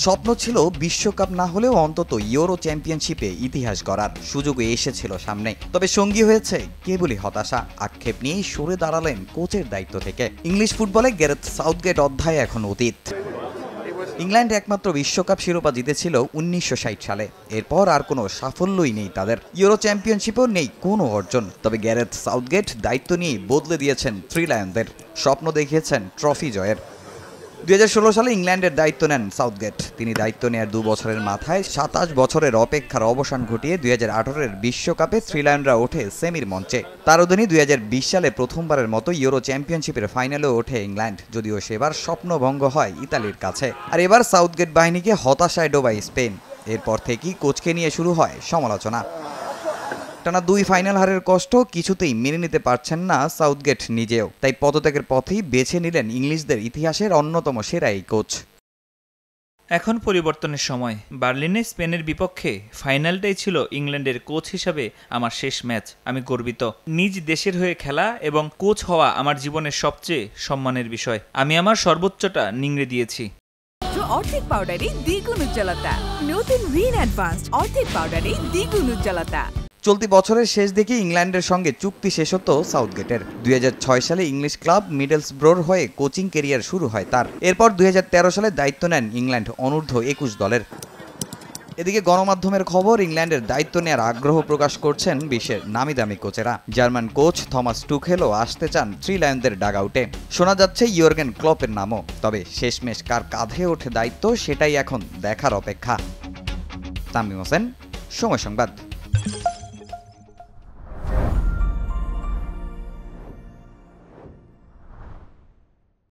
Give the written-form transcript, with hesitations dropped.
স্বপ্ন ছিল বিশ্বকাপ না হলেও অন্তত ইউরো চ্যাম্পিয়নশিপে ইতিহাস গড়ার সুযোগও এসেছিল সামনে। তবে সঙ্গী হয়েছে কেবলই হতাশা। আক্ষেপ নিয়েই সরে দাঁড়ালেন কোচের দায়িত্ব থেকে। ইংলিশ ফুটবলে গ্যারেথ সাউথগেট অধ্যায় এখন অতীত। ইংল্যান্ড একমাত্র বিশ্বকাপ শিরোপা জিতেছিল 1960 সালে। এরপর আর কোনো সাফল্যই নেই তাদের। ইউরো চ্যাম্পিয়নশিপও নেই কোনো অর্জন। তবে গ্যারেথ সাউথগেট দায়িত্ব নিয়ে বদলে দিয়েছেন থ্রি লায়নদের। স্বপ্ন দেখিয়েছেন ট্রফি জয়ের। 2016 সালে ইংল্যান্ডের দায়িত্ব নেন সাউথগেট। তিনি দায়িত্ব নেয়ার 2 বছরের মাথায় 27 বছরের অপেক্ষার অবসান ঘটিয়ে 2018-এর বিশ্বকাপে থ্রি লায়নরা ওঠে সেমির মঞ্চে। তার অধীনে 2020 সালে প্রথমবারের মতো ইউরো চ্যাম্পিয়নশিপের ফাইনালেও ওঠে ইংল্যান্ড, যদিও সেবার স্বপ্নভঙ্গ হয় ইতালির কাছে। আর এবার সাউথগেট বাহিনীকে হতাশায় ডোবায় স্পেন। এরপর থেকেই কোচকে নিয়ে শুরু হয় সমালোচনা। টানা 2 ফাইনাল হারের কষ্ট কিছুতেই মেনে নিতে পারছেন না সাউথগেট নিজেও। তাই পদত্যাগের পথেই বেছে নিলেন ইংলিশদের ইতিহাসের অন্যতম সেরা এই কোচ। এখন পরিবর্তনের সময়। বার্লিনে স্পেনের বিপক্ষে ফাইনালটাই ছিল ইংল্যান্ডের কোচ হিসাবে আমার শেষ ম্যাচ। আমি গর্বিত। নিজ দেশের হয়ে খেলা এবং কোচ হওয়া আমার জীবনের সবচেয়ে সম্মানের বিষয়। আমি আমার সর্বোচ্চটা নিংড়ে দিয়েছি। অর্ধেক পাউডারে দ্বিগুণ উজ্জ্বলতা। নতুন রিন অ্যাডভান্সড অর্ধেক পাউডারে দ্বিগুণ উজ্জ্বলতা। চলতি বছরের শেষ দিকে ইংল্যান্ডের সঙ্গে চুক্তি শেষ হতো সাউথগেটের। 2006 সালে ইংলিশ ক্লাব মিডলসব্রোর হয়ে কোচিং কেরিয়ার শুরু হয় তার। এরপর 2013 সালে দায়িত্ব নেন ইংল্যান্ড অনূর্ধ্ব 21 দলের। এদিকে গণমাধ্যমের খবর, ইংল্যান্ডের দায়িত্ব নেওয়ার আগ্রহ প্রকাশ করছেন বিশ্বের নামি দামি কোচেরা। জার্মান কোচ থমাস টুখেলও আসতে চান থ্রি লায়নদের ডাগআউটে। শোনা যাচ্ছে ইয়র্গেন ক্লপের নামও। তবে শেষমেশ কার কাঁধে ওঠে দায়িত্ব সেটাই এখন দেখার অপেক্ষা। তামিম হোসেন, সময় সংবাদ।